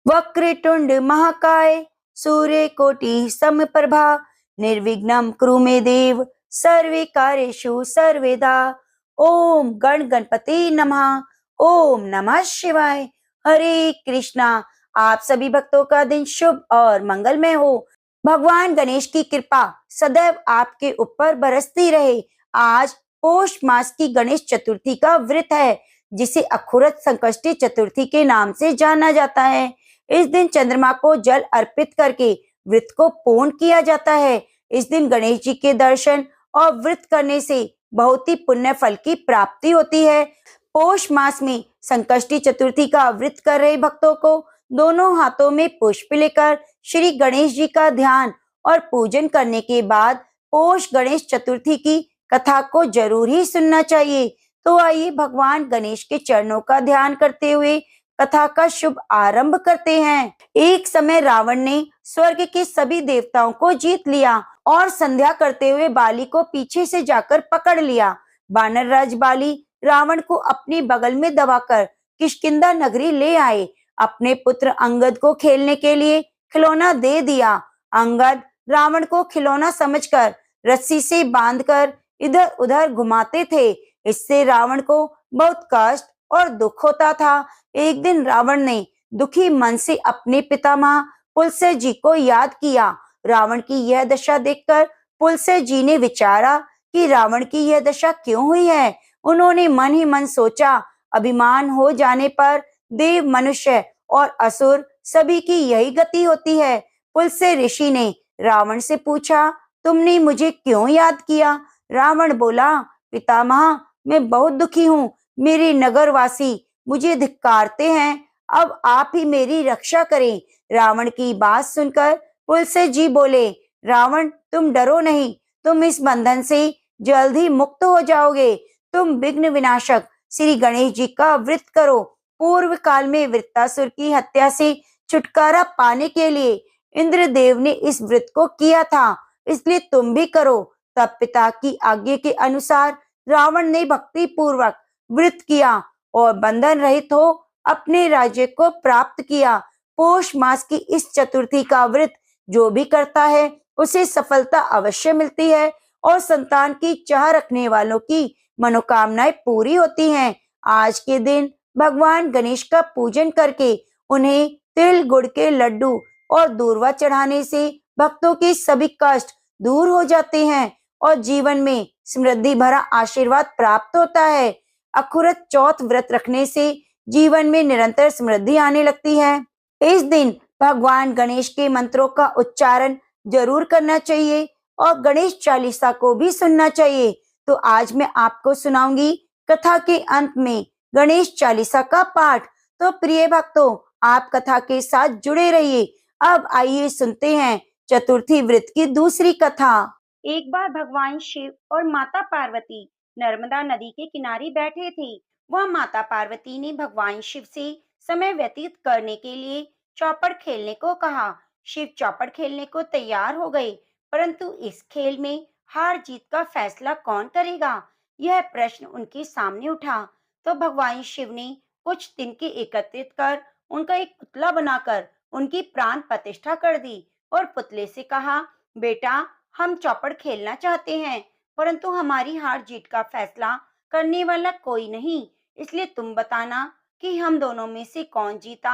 वक्रतुंड महाकाय सूर्यकोटि समप्रभा निर्विघ्नं कुरु मे देव सर्वे कार्येषु सर्वदा। ओम गण गणपति नमः। ओम नमः शिवाय। हरे कृष्णा। आप सभी भक्तों का दिन शुभ और मंगलमय हो। भगवान गणेश की कृपा सदैव आपके ऊपर बरसती रहे। आज पौष मास की गणेश चतुर्थी का व्रत है, जिसे अखुरत संकष्टी चतुर्थी के नाम से जाना जाता है। इस दिन चंद्रमा को जल अर्पित करके व्रत को पूर्ण किया जाता है। इस दिन गणेश जी के दर्शन और व्रत करने से बहुत ही पुण्य फल की प्राप्ति होती है। पौष मास में संकष्टी चतुर्थी का व्रत कर रहे भक्तों को दोनों हाथों में पुष्प लेकर श्री गणेश जी का ध्यान और पूजन करने के बाद पौष गणेश चतुर्थी की कथा को जरूर ही सुनना चाहिए। तो आइए भगवान गणेश के चरणों का ध्यान करते हुए कथा का शुभ आरंभ करते हैं। एक समय रावण ने स्वर्ग के सभी देवताओं को जीत लिया और संध्या करते हुए बाली को पीछे से जाकर पकड़ लिया। वानर राज बाली रावण को अपने बगल में दबाकर किष्किंधा नगरी ले आए। अपने पुत्र अंगद को खेलने के लिए खिलौना दे दिया। अंगद रावण को खिलौना समझकर रस्सी से बांधकर इधर उधर घुमाते थे। इससे रावण को बहुत कष्ट और दुख होता था। एक दिन रावण ने दुखी मन से अपने पितामह पुलस्त्य जी को याद किया। रावण की यह दशा देखकर पुलस्त्य जी ने विचारा कि रावण की यह दशा क्यों हुई है। उन्होंने मन ही मन सोचा, अभिमान हो जाने पर देव, मनुष्य और असुर सभी की यही गति होती है। पुलस्त्य ऋषि ने रावण से पूछा, तुमने मुझे क्यों याद किया? रावण बोला, पितामह, मैं बहुत दुखी हूँ। मेरे नगरवासी मुझे धिक्कारते हैं। अब आप ही मेरी रक्षा करें। रावण की बात सुनकर पुलस्त्य जी बोले, रावण, तुम डरो नहीं, तुम इस बंधन से जल्द ही मुक्त हो जाओगे। तुम विघ्न विनाशक श्री गणेश जी का व्रत करो। पूर्व काल में वृत्तासुर की हत्या से छुटकारा पाने के लिए इंद्रदेव ने इस व्रत को किया था, इसलिए तुम भी करो। तब पिता की आज्ञा के अनुसार रावण ने भक्ति पूर्वक व्रत किया और बंधन रहित हो अपने राज्य को प्राप्त किया। पौष मास की इस चतुर्थी का व्रत जो भी करता है उसे सफलता अवश्य मिलती है और संतान की चाह रखने वालों की मनोकामनाएं पूरी होती हैं। आज के दिन भगवान गणेश का पूजन करके उन्हें तिल गुड़ के लड्डू और दूर्वा चढ़ाने से भक्तों के सभी कष्ट दूर हो जाते हैं और जीवन में समृद्धि भरा आशीर्वाद प्राप्त होता है। अखुरत चौथ व्रत रखने से जीवन में निरंतर समृद्धि आने लगती है। इस दिन भगवान गणेश के मंत्रों का उच्चारण जरूर करना चाहिए और गणेश चालीसा को भी सुनना चाहिए। तो आज मैं आपको सुनाऊंगी कथा के अंत में गणेश चालीसा का पाठ। तो प्रिय भक्तों, आप कथा के साथ जुड़े रहिए। अब आइए सुनते हैं चतुर्थी व्रत की दूसरी कथा। एक बार भगवान शिव और माता पार्वती नर्मदा नदी के किनारे बैठे थे। वह माता पार्वती ने भगवान शिव से समय व्यतीत करने के लिए चौपड़ खेलने को कहा। शिव चौपड़ खेलने को तैयार हो गए, परंतु इस खेल में हार जीत का फैसला कौन करेगा, यह प्रश्न उनके सामने उठा। तो भगवान शिव ने कुछ तिनके एकत्रित कर उनका एक पुतला बनाकर उनकी प्राण प्रतिष्ठा कर दी और पुतले से कहा, बेटा, हम चौपड़ खेलना चाहते हैं, परंतु हमारी हार जीत का फैसला करने वाला कोई नहीं, इसलिए तुम बताना कि हम दोनों में से कौन जीता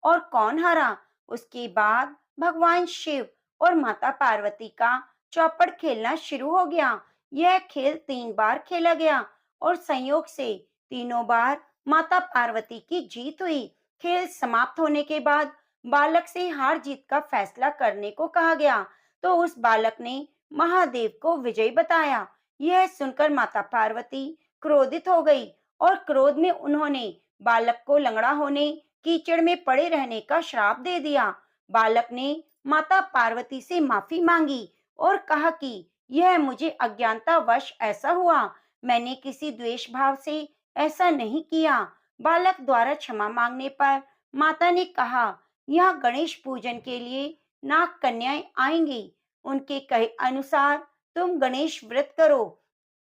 और कौन हारा। उसके बाद भगवान शिव और माता पार्वती का चौपड़ खेलना शुरू हो गया। यह खेल 3 बार खेला गया और संयोग से तीनों बार माता पार्वती की जीत हुई। खेल समाप्त होने के बाद बालक से हार जीत का फैसला करने को कहा गया, तो उस बालक ने महादेव को विजयी बताया। यह सुनकर माता पार्वती क्रोधित हो गई और क्रोध में उन्होंने बालक को लंगड़ा होने, कीचड़ में पड़े रहने का श्राप दे दिया। बालक ने माता पार्वती से माफी मांगी और कहा कि यह मुझे अज्ञानतावश ऐसा हुआ, मैंने किसी द्वेष भाव से ऐसा नहीं किया। बालक द्वारा क्षमा मांगने पर माता ने कहा, यहाँ गणेश पूजन के लिए नाग कन्याएं आएंगी, उनके कहे अनुसार तुम गणेश व्रत करो,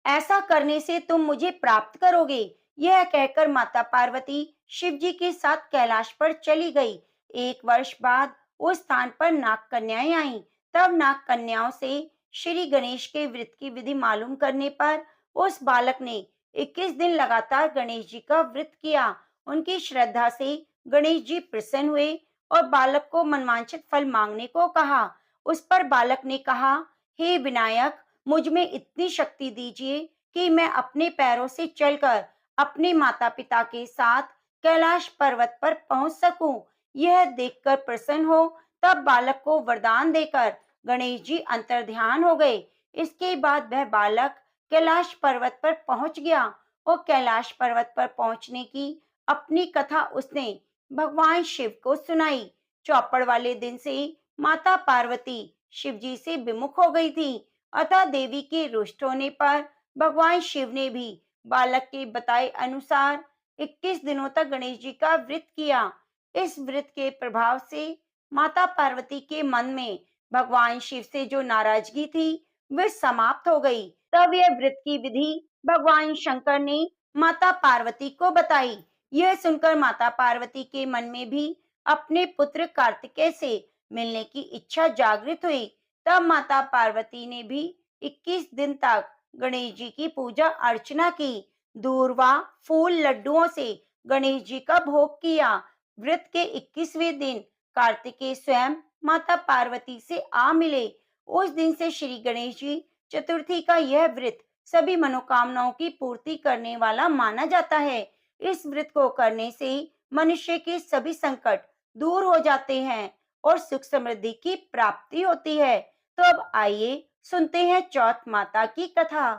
ऐसा करने से तुम मुझे प्राप्त करोगे। यह कहकर माता पार्वती शिव जी के साथ कैलाश पर चली गई। 1 वर्ष बाद उस स्थान पर नाग कन्याएं आईं। तब नाग कन्याओं से श्री गणेश के व्रत की विधि मालूम करने पर उस बालक ने 21 दिन लगातार गणेश जी का व्रत किया। उनकी श्रद्धा से गणेश जी प्रसन्न हुए और बालक को मनवांछित फल मांगने को कहा। उस पर बालक ने कहा, हे विनायक, मुझ में इतनी शक्ति दीजिए कि मैं अपने पैरों से चलकर अपने माता पिता के साथ कैलाश पर्वत पर पहुंच सकूं। यह देखकर प्रसन्न हो, तब बालक को वरदान देकर गणेश जी अंतर्ध्यान हो गए। इसके बाद वह बालक कैलाश पर्वत पर पहुंच गया और कैलाश पर्वत पर पहुंचने की अपनी कथा उसने भगवान शिव को सुनाई। चौपड़ वाले दिन से माता पार्वती शिव जी से विमुख हो गई थी, अतः देवी के रुष्ट होने पर भगवान शिव ने भी बालक के बताए अनुसार 21 दिनों तक गणेश जी का व्रत किया। इस व्रत के प्रभाव से माता पार्वती के मन में भगवान शिव से जो नाराजगी थी वह समाप्त हो गई। तब यह व्रत की विधि भगवान शंकर ने माता पार्वती को बताई। यह सुनकर माता पार्वती के मन में भी अपने पुत्र कार्तिकेय से मिलने की इच्छा जागृत हुई। तब माता पार्वती ने भी 21 दिन तक गणेश जी की पूजा अर्चना की। दूर्वा फूल लड्डुओं से गणेश जी का भोग किया। व्रत के 21वें दिन कार्तिकेय स्वयं माता पार्वती से आ मिले। उस दिन से श्री गणेश जी चतुर्थी का यह व्रत सभी मनोकामनाओं की पूर्ति करने वाला माना जाता है। इस व्रत को करने से मनुष्य के सभी संकट दूर हो जाते हैं और सुख समृद्धि की प्राप्ति होती है। तो अब आइए सुनते हैं चौथ माता की कथा।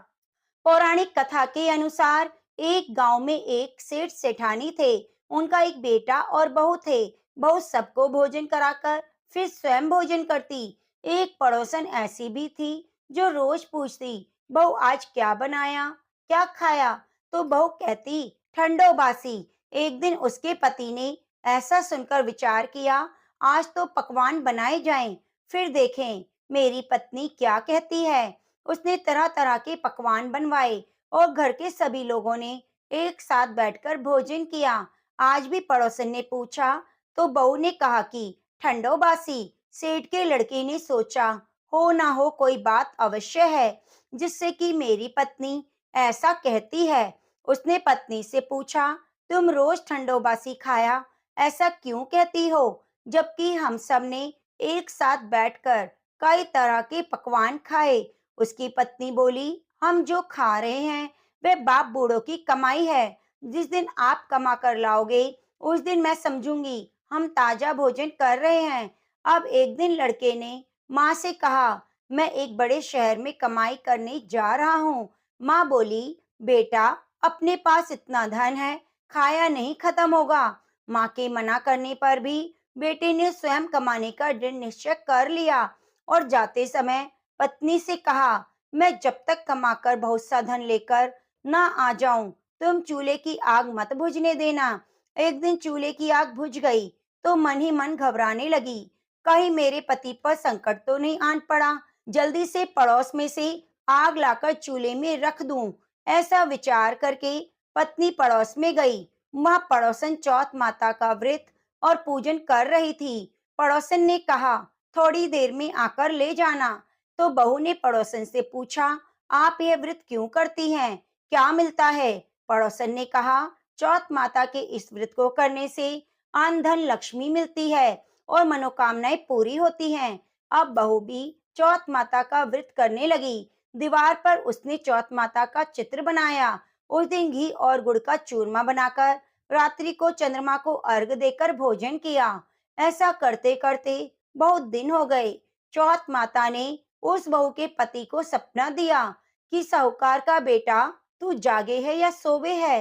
पौराणिक कथा के अनुसार एक गांव में एक सेठ सेठानी थे। उनका एक बेटा और बहू थे। बहू सबको भोजन कराकर फिर स्वयं भोजन करती। एक पड़ोसन ऐसी भी थी जो रोज पूछती, बहू आज क्या बनाया, क्या खाया? तो बहू कहती, ठंडो बासी। एक दिन उसके पति ने ऐसा सुनकर विचार किया, आज तो पकवान बनाए जाएं, फिर देखें मेरी पत्नी क्या कहती है। उसने तरह तरह के पकवान बनवाए और घर के सभी लोगों ने एक साथ बैठकर भोजन किया। आज भी पड़ोसन ने पूछा तो बहू ने कहा कि ठंडो बासी। सेठ के लड़के ने सोचा, हो ना हो कोई बात अवश्य है जिससे कि मेरी पत्नी ऐसा कहती है। उसने पत्नी से पूछा, तुम रोज ठंडो बासी खाया, ऐसा क्यों कहती हो, जबकि हम सब ने एक साथ बैठकर कई तरह के पकवान खाए। उसकी पत्नी बोली, हम जो खा रहे हैं वह बाप बूढ़ों की कमाई है। जिस दिन आप कमा कर लाओगे उस दिन मैं समझूंगी हम ताजा भोजन कर रहे हैं। अब एक दिन लड़के ने माँ से कहा, मैं एक बड़े शहर में कमाई करने जा रहा हूँ। माँ बोली, बेटा अपने पास इतना धन है, खाया नहीं खत्म होगा। माँ के मना करने पर भी बेटे ने स्वयं कमाने का दृढ़ निश्चय कर लिया और जाते समय पत्नी से कहा, मैं जब तक कमाकर बहुत सा धन लेकर ना आ जाऊं तुम चूल्हे की आग मत बुझने देना। एक दिन चूल्हे की आग बुझ गई तो मन ही मन घबराने लगी, कहीं मेरे पति पर संकट तो नहीं आन पड़ा। जल्दी से पड़ोस में से आग लाकर चूल्हे में रख दूं। ऐसा विचार करके पत्नी पड़ोस में गई। वहां पड़ोसन चौथ माता का व्रत और पूजन कर रही थी। पड़ोसन ने कहा, थोड़ी देर में आकर ले जाना। तो बहू ने पड़ोसन से पूछा, आप यह व्रत क्यों करती हैं, क्या मिलता है? पड़ोसन ने कहा, चौथ माता के इस व्रत को करने से अन्न धन लक्ष्मी मिलती है और मनोकामनाएं पूरी होती हैं। अब बहू भी चौथ माता का व्रत करने लगी। दीवार पर उसने चौथ माता का चित्र बनाया। उस दिन घी और गुड़ का चूरमा बनाकर रात्रि को चंद्रमा को अर्घ देकर भोजन किया। ऐसा करते करते बहुत दिन हो गए। चौथ माता ने उस बहू के पति को सपना दिया कि साहूकार का बेटा तू जागे है या सोवे है,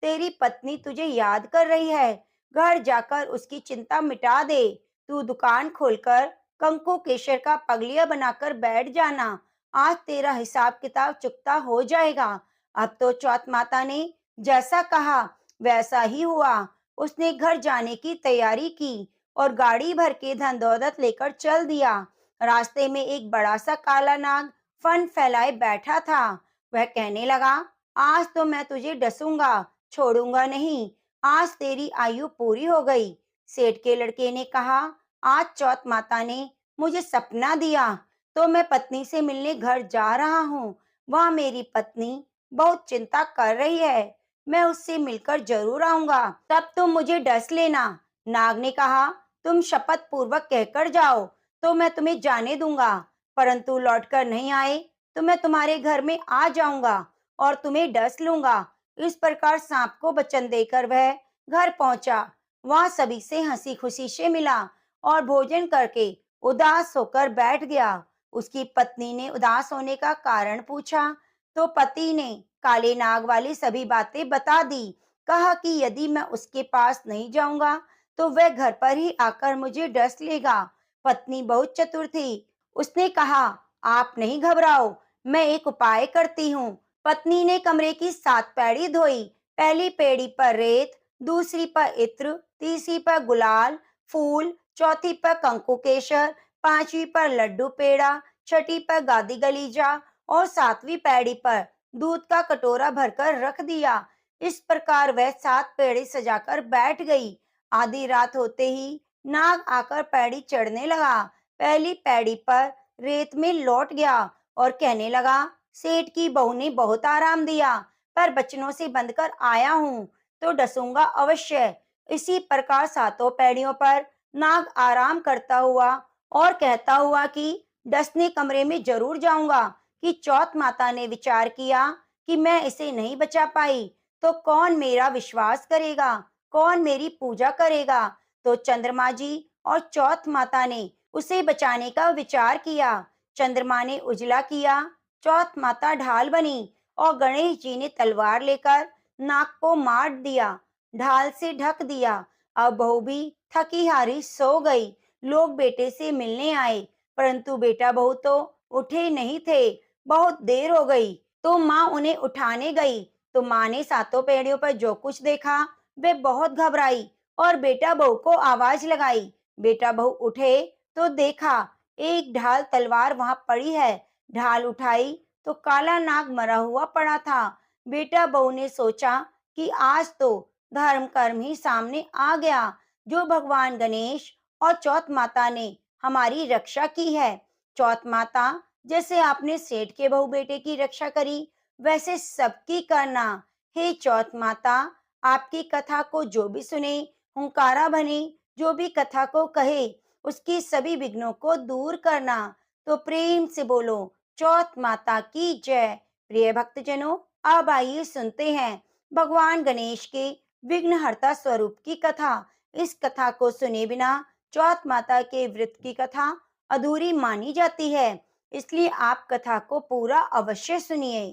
तेरी पत्नी तुझे याद कर रही है, घर जाकर उसकी चिंता मिटा दे। तू दुकान खोलकर कंकु केशर का पगलिया बनाकर बैठ जाना, आज तेरा हिसाब किताब चुकता हो जाएगा। अब तो चौथ माता ने जैसा कहा वैसा ही हुआ। उसने घर जाने की तैयारी की और गाड़ी भर के धन दौलत लेकर चल दिया। रास्ते में एक बड़ा सा काला नाग फन फैलाए बैठा था। वह कहने लगा, आज तो मैं तुझे डसूंगा, छोड़ूंगा नहीं। आज तेरी आयु पूरी हो गई, सेठ के लड़के ने कहा, आज चौथ माता ने मुझे सपना दिया, तो मैं पत्नी से मिलने घर जा रहा हूँ। वह मेरी पत्नी बहुत चिंता कर रही है। मैं उससे मिलकर जरूर आऊंगा, तब तुम मुझे डस लेना। नाग ने कहा, तुम शपथ पूर्वक कहकर जाओ तो मैं तुम्हें जाने दूंगा, परंतु लौटकर नहीं आए तो मैं तुम्हारे घर में आ जाऊंगा और तुम्हें डस लूंगा। इस प्रकार सांप को वचन देकर वह घर पहुंचा। वहां सभी से हंसी खुशी से मिला और भोजन करके उदास होकर बैठ गया। उसकी पत्नी ने उदास होने का कारण पूछा तो पति ने काले नाग वाली सभी बातें बता दी। कहा कि यदि मैं उसके पास नहीं जाऊंगा तो वह घर पर ही आकर मुझे डस लेगा। पत्नी बहुत चतुर थी। उसने कहा, आप नहीं घबराओ, मैं एक उपाय करती हूँ। पत्नी ने कमरे की 7 पैड़ी धोई। पहली पैड़ी पर रेत, दूसरी पर इत्र, तीसरी पर गुलाल फूल, चौथी पर कंकु केसर, पांचवी पर लड्डू पेड़ा, छठी पर गादी गलीजा और 7वीं पैड़ी पर दूध का कटोरा भरकर रख दिया। इस प्रकार वह 7 पैड़ी सजाकर बैठ गई। आधी रात होते ही नाग आकर पैड़ी चढ़ने लगा। पहली पैड़ी पर रेत में लौट गया और कहने लगा, सेठ की बहू ने बहुत आराम दिया, पर बचनों से बंधकर आया हूँ तो डसूंगा अवश्य। इसी प्रकार 7 पैड़ियों पर नाग आराम करता हुआ और कहता हुआ कि डसने कमरे में जरूर जाऊंगा, कि चौथ माता ने विचार किया कि मैं इसे नहीं बचा पाई तो कौन मेरा विश्वास करेगा, कौन मेरी पूजा करेगा। तो चंद्रमा जी और चौथ माता ने उसे बचाने का विचार किया। चंद्रमा ने उजला किया, चौथ माता ढाल बनी और गणेश जी ने तलवार लेकर नाग को मार दिया, ढाल से ढक दिया। अब बहू भी थकी हारी सो गई। लोग बेटे से मिलने आए, परंतु बेटा बहू तो उठे नहीं थे। बहुत देर हो गई तो माँ उन्हें उठाने गई, तो माँ ने 7 पैड़ियों पर जो कुछ देखा वे बहुत घबराई और बेटा बहू को आवाज लगाई। बेटा बहू उठे तो देखा एक ढाल तलवार वहां पड़ी है। ढाल उठाई तो काला नाग मरा हुआ पड़ा था। बेटा बहू ने सोचा कि आज तो धर्म कर्म ही सामने आ गया, जो भगवान गणेश और चौथ माता ने हमारी रक्षा की है। चौथ माता, जैसे आपने सेठ के बहू बेटे की रक्षा करी, वैसे सबकी करना। हे चौथ माता, आपकी कथा को जो भी सुने, हुंकारा बने, जो भी कथा को कहे, उसकी सभी विघ्नों को दूर करना। तो प्रेम से बोलो, चौथ माता की जय। प्रिय भक्तजनों, अब आइए सुनते हैं भगवान गणेश के विघ्नहर्ता स्वरूप की कथा। इस कथा को सुने बिना चौथ माता के व्रत की कथा अधूरी मानी जाती है, इसलिए आप कथा को पूरा अवश्य सुनिए।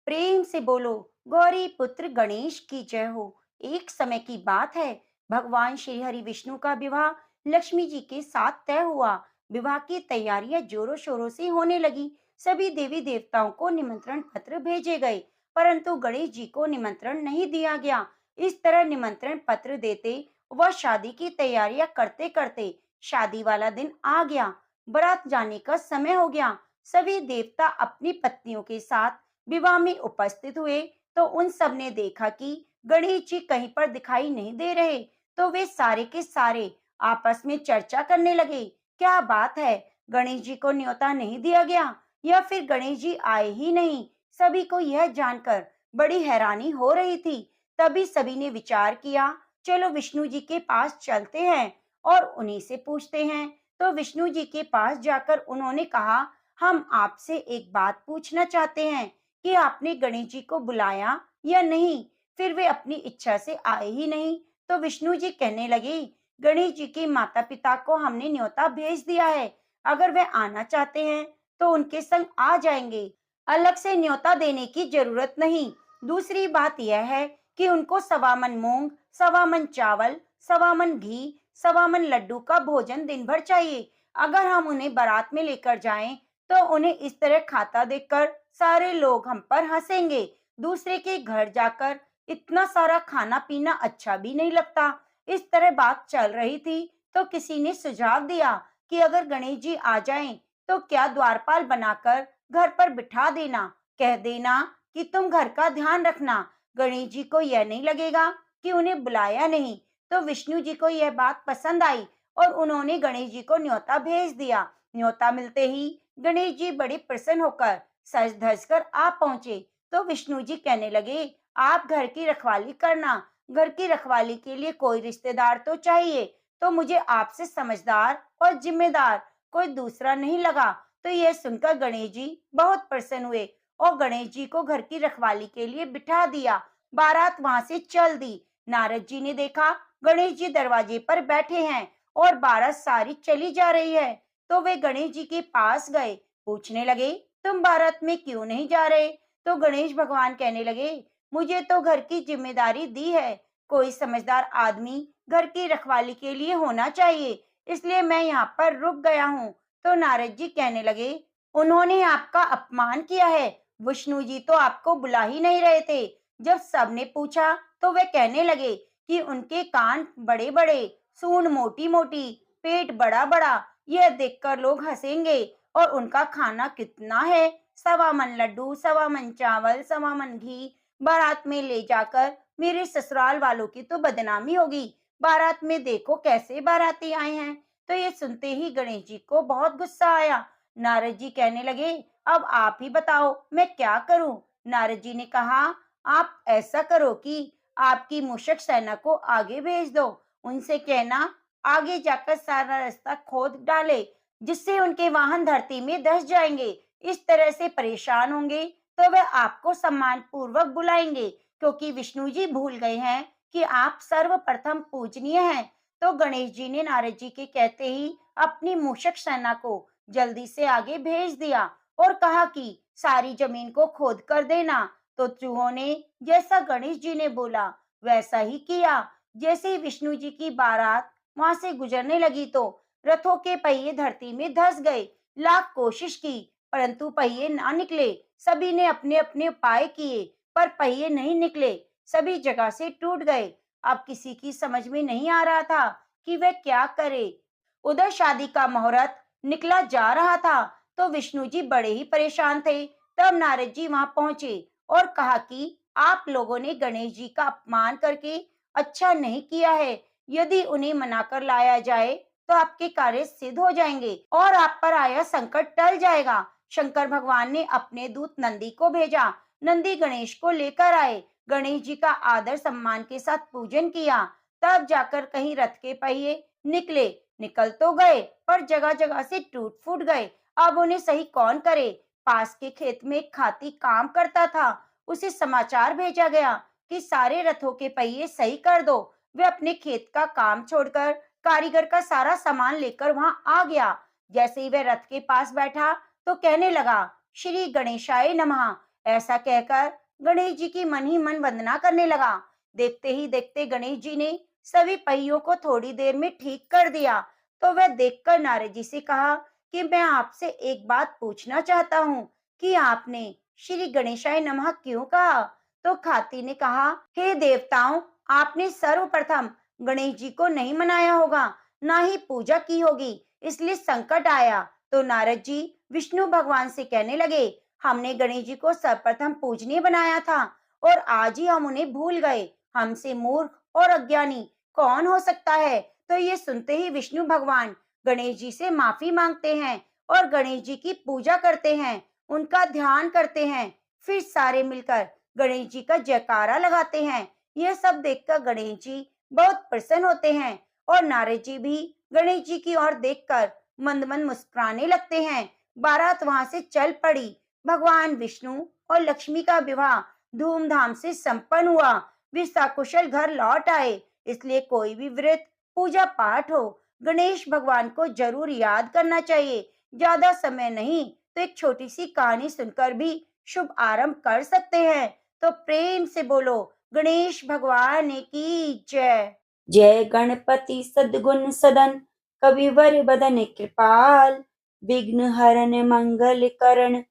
प्रेम से बोलो, गौरी पुत्र गणेश की जय हो। एक समय की बात है, भगवान श्री हरि विष्णु का विवाह लक्ष्मी जी के साथ तय हुआ। विवाह की तैयारियां जोरों शोरों से होने लगी। सभी देवी देवताओं को निमंत्रण पत्र भेजे गए, परंतु गणेश जी को निमंत्रण नहीं दिया गया। इस तरह निमंत्रण पत्र देते वह शादी की तैयारियां करते करते शादी वाला दिन आ गया। बारात जाने का समय हो गया। सभी देवता अपनी पत्नियों के साथ विवाह में उपस्थित हुए, तो उन सब ने देखा कि गणेश जी कहीं पर दिखाई नहीं दे रहे। तो वे सारे के सारे आपस में चर्चा करने लगे, क्या बात है, गणेश जी को न्योता नहीं दिया गया या फिर गणेश जी आए ही नहीं। सभी को यह जानकर बड़ी हैरानी हो रही थी। तभी सभी ने विचार किया, चलो विष्णु जी के पास चलते हैं और उन्हीं से पूछते हैं। तो विष्णु जी के पास जाकर उन्होंने कहा, हम आपसे एक बात पूछना चाहते हैं कि आपने गणेश जी को बुलाया या नहीं। फिर वे अपनी इच्छा से आए ही नहीं। तो विष्णु जी कहने लगे, गणेश जी के माता पिता को हमने न्योता भेज दिया है, अगर वे आना चाहते हैं तो उनके संग आ जाएंगे, अलग से न्योता देने की जरूरत नहीं। दूसरी बात यह है कि उनको 1.25 मन मूंग, 1.25 मन चावल, 1.25 मन घी, 1.25 मन लड्डू का भोजन दिन भर चाहिए। अगर हम उन्हें बारात में लेकर जाएं तो उन्हें इस तरह खाता देखकर सारे लोग हम पर हंसेंगे। दूसरे के घर जाकर इतना सारा खाना पीना अच्छा भी नहीं लगता। इस तरह बात चल रही थी तो किसी ने सुझाव दिया कि अगर गणेश जी आ जाएं तो क्या द्वारपाल बनाकर घर पर बिठा देना, कह देना कि तुम घर का ध्यान रखना। गणेश जी को यह नहीं लगेगा कि उन्हें बुलाया नहीं। तो विष्णु जी को यह बात पसंद आई और उन्होंने गणेश जी को न्योता भेज दिया। न्योता मिलते ही गणेश जी बड़े प्रसन्न होकर सज धज कर आ पहुंचे। तो विष्णु जी कहने लगे, आप घर की रखवाली करना, घर की रखवाली के लिए कोई रिश्तेदार तो चाहिए, तो मुझे आपसे समझदार और जिम्मेदार कोई दूसरा नहीं लगा। तो यह सुनकर गणेश जी बहुत प्रसन्न हुए और गणेश जी को घर की रखवाली के लिए बिठा दिया। बारात वहां से चल दी। नारद जी ने देखा गणेश जी दरवाजे पर बैठे हैं और बारात सारी चली जा रही है। तो वे गणेश जी के पास गए, पूछने लगे, तुम बारात में क्यों नहीं जा रहे? तो गणेश भगवान कहने लगे, मुझे तो घर की जिम्मेदारी दी है, कोई समझदार आदमी घर की रखवाली के लिए होना चाहिए, इसलिए मैं यहाँ पर रुक गया हूँ। तो नारद जी कहने लगे, उन्होंने आपका अपमान किया है, विष्णु जी तो आपको बुला ही नहीं रहे थे। जब सबने पूछा तो वे कहने लगे कि उनके कान बड़े बड़े, सूंड मोटी मोटी, पेट बड़ा बड़ा, यह देखकर लोग हंसेंगे। और उनका खाना कितना है, 1.25 मन लड्डू, 1.25 मन चावल, 1.25 मन घी। बारात में ले जाकर मेरे ससुराल वालों की तो बदनामी होगी। बारात में देखो कैसे बाराती आए हैं। तो ये सुनते ही गणेश जी को बहुत गुस्सा आया। नारद जी कहने लगे, अब आप ही बताओ मैं क्या करूं? नारद जी ने कहा, आप ऐसा करो कि आपकी मूषक सेना को आगे भेज दो, उनसे कहना आगे जाकर सारा रास्ता खोद डाले, जिससे उनके वाहन धरती में धंस जाएंगे। इस तरह से परेशान होंगे तो वे आपको सम्मान पूर्वक बुलाएंगे, क्योंकि विष्णु जी भूल गए हैं कि आप सर्वप्रथम पूजनीय हैं। तो गणेश जी ने नारद जी के कहते ही अपनी मूषक सेना को जल्दी से आगे भेज दिया और कहा कि सारी जमीन को खोद कर देना। तो चूहों ने जैसा गणेश जी ने बोला वैसा ही किया। जैसे ही विष्णु जी की बारात वहां से गुजरने लगी तो रथों के पहिए धरती में धंस गए। लाख कोशिश की परंतु पहिए ना निकले। सभी ने अपने अपने उपाय किए पर पहिए नहीं निकले, सभी जगह से टूट गए। अब किसी की समझ में नहीं आ रहा था कि वह क्या करे। उधर शादी का मुहूर्त निकला जा रहा था तो विष्णु जी बड़े ही परेशान थे। तब नारद जी वहां पहुंचे और कहा कि आप लोगों ने गणेश जी का अपमान करके अच्छा नहीं किया है। यदि उन्हें मनाकर लाया जाए तो आपके कार्य सिद्ध हो जाएंगे और आप पर आया संकट टल जाएगा। शंकर भगवान ने अपने दूत नंदी को भेजा। नंदी गणेश को लेकर आए। गणेश जी का आदर सम्मान के साथ पूजन किया। तब जाकर कहीं रथ के पहिए निकले। निकल तो गए पर जगह जगह से टूट फूट गए। अब उन्हें सही कौन करे? पास के खेत में एक खाती काम करता था। उसे समाचार भेजा गया कि सारे रथों के पहिए सही कर दो। वे अपने खेत का काम छोड़कर कारीगर का सारा सामान लेकर वहां आ गया। जैसे ही वह रथ के पास बैठा तो कहने लगा, श्री गणेशाय नमः। ऐसा कहकर गणेश जी की मन ही मन वंदना करने लगा। देखते ही देखते गणेश जी ने सभी पहियों को थोड़ी देर में ठीक कर दिया। तो वह देखकर नारद जी से कहा कि मैं आपसे एक बात पूछना चाहता हूँ कि आपने श्री गणेशाय नमः क्यों कहा? तो खाती ने कहा, हे देवताओं, आपने सर्वप्रथम गणेश जी को नहीं मनाया होगा, ना ही पूजा की होगी, इसलिए संकट आया। तो नारद जी विष्णु भगवान से कहने लगे, हमने गणेश जी को सर्वप्रथम पूजनीय बनाया था और आज ही हम उन्हें भूल गए। हमसे मूर्ख और अज्ञानी कौन हो सकता है? तो ये सुनते ही विष्णु भगवान गणेश जी से माफी मांगते हैं और गणेश जी की पूजा करते हैं, उनका ध्यान करते हैं। फिर सारे मिलकर गणेश जी का जयकारा लगाते हैं। यह सब देखकर गणेश जी बहुत प्रसन्न होते हैं और नारद जी भी गणेश जी की ओर देखकर मंद मंद मुस्कुराने लगते हैं। बारात वहां से चल पड़ी। भगवान विष्णु और लक्ष्मी का विवाह धूमधाम से संपन्न हुआ। वे सकुशल घर लौट आए। इसलिए कोई भी व्रत, पूजा पाठ हो, गणेश भगवान को जरूर याद करना चाहिए। ज्यादा समय नहीं तो एक छोटी सी कहानी सुनकर भी शुभ आरंभ कर सकते हैं। तो प्रेम से बोलो गणेश भगवान की जय। जय गणपति सद्गुण सदन, कविवर बदन कृपाल, विघ्न हरन मंगल करण,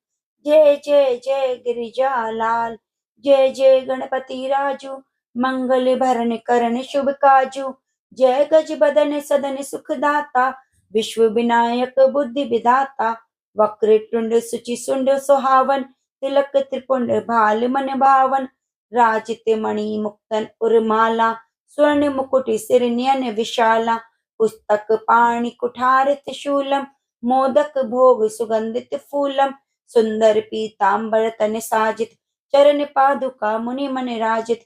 जय जय जय गिरिजा लाल। जय जय गणपति राजू, मंगल भरण करण शुभ काजू। जय गज बदन सदन सुखदाता, विश्व विनायक बुद्धि विधाता। वक्र तुंड सुचि सुंड सुहावन, तिलक त्रिपुंड भाल मन भावन। राजित मणि मुक्तन उर्माला, स्वर्ण मुकुट सिर नयन विशाला, पुस्तक पाणि कुठार त्रिशूलम, मोदक भोग सुगंधित फूलम, सुंदर पीतांबर तन साजित, चरण पादुका मुनि मन राजित,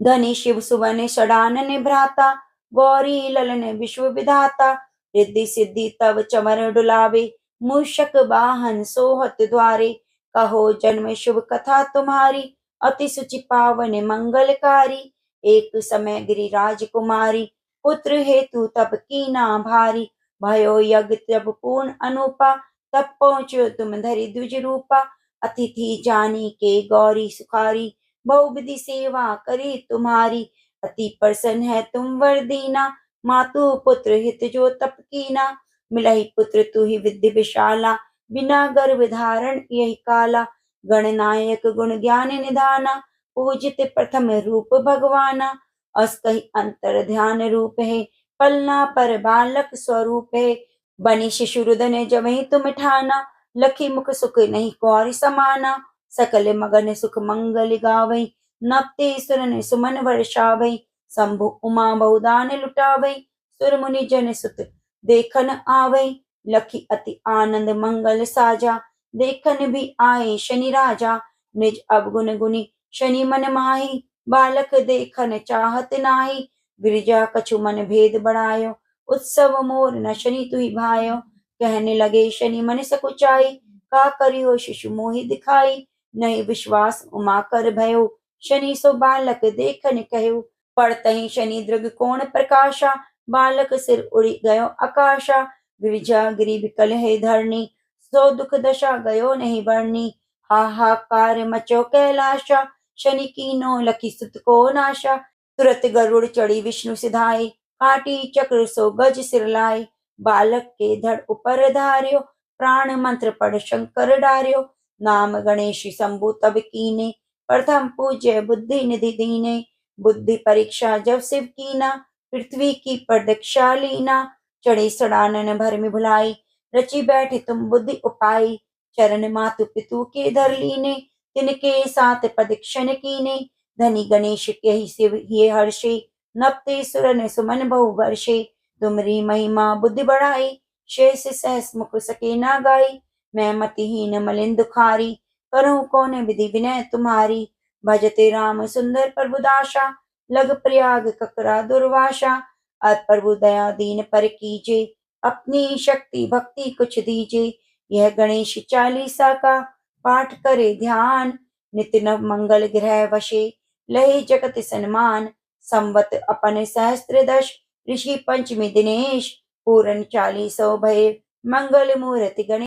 धनी शिव सुवन षडानन भ्राता, गौरी ललन विश्व विधाता, रिद्धि सिद्धि तव चमर डुलावे, मूषक वाहन सोहत द्वारे, कहो जन्म शुभ कथा तुम्हारी, अति सुचि पावन मंगलकारी, एक समय गिरिराज कुमारी, पुत्र हेतु तब कीना भारी, भयो यज्ञ तब पूर्ण अनुपा, तब पहुँचो तुम धरि द्विज रूपा, अतिथि जानी के गौरी सुखारी, बहुविधि सेवा करे तुम्हारी, अति प्रसन्न है तुम वर दीना, मातु पुत्र हित जो तप कीना, मिलहि पुत्र तु ही विद्या विशाला, बिना गर्भ धारण यही काला, गणनायक गुण ज्ञान निधाना, पूजित प्रथम रूप भगवाना, अस कही अंतर ध्यान रूप है, पलना पर बालक स्वरूप है, बनी शिशु रुदन जमहि तुम ठाना, लखी मुख सुख नहीं कौरि समाना, सकल मगन सुख मंगल गावै, नपते सुरन सुमन वर्षावै, शंभु उमा बहुदान लुटावै, सुर मुनि जन सुत देखन आवै, लखी अति आनंद मंगल साजा, देखन भी आए शनि राजा, निज अवगुण गुनी शनि मन माही, बालक देखन चाहत नाही, गिरिजा कछु मन भेद बढ़ायो, उत्सव मोर न शनि तुहि भायो, कहने लगे शनि मन सकुचाई, का करियो शिशु मोहि दिखाई, नहीं विश्वास उमा कर भयो, शनि सो बालक देखन कहयो, पड़तहि शनि दृग कोण प्रकाशा, बालक सिर उड़ी गयो आकाशा, गिरिजा गिरि विकल है धरणी, सो दुख दशा गयो नहीं बरनी, हाहाकार मचो कैलाशा, शनि कीनो लखी सुत को नाशा, तुरत गरुड़ चढ़ी विष्णु सिधाई, काटी चक्र सो गज सिर लाए, बालक के धड़ ऊपर धार्यो, प्राण मंत्र पढ़ शंकर डार्यो, नाम गणेश शंभु तब कीने, प्रथम पूज्य बुद्धि निधि दीने, बुद्धि परीक्षा जब शिव कीना, पृथ्वी की प्रदक्षा लीना, चढ़े सड़ानन भर में भुलाई, रची बैठे तुम बुद्धि उपाई, चरण मातु पितु के धर लीने, तिनके साथ प्रदक्षिण कीने, धनी गणेश के ही शिव ये हर्षे, नपते सुरन सुमन बहु वर्षे, तुमरी महिमा बुद्धि बढ़ाई, शेष सहस मुख सके ना गाई, मैं मतिहीन मलिन दुखारी, करूं कौन विधि विनय तुम्हारी, भजते राम सुंदर प्रभुदाशा, लग प्रयाग ककरा दुर्वाशा, अब प्रभु दया दीन पर कीजे, अपनी शक्ति भक्ति कुछ दीजे, यह गणेश चालीसा का पाठ करे ध्यान, नित्य नव मंगल ग्रह वशे, लहे जगत सन्मान, संवत अपन सहस्त्र दश, ऋषि पंचमी दिनेश, पूरन 40 भय, मंगल मूर्ति गणेश।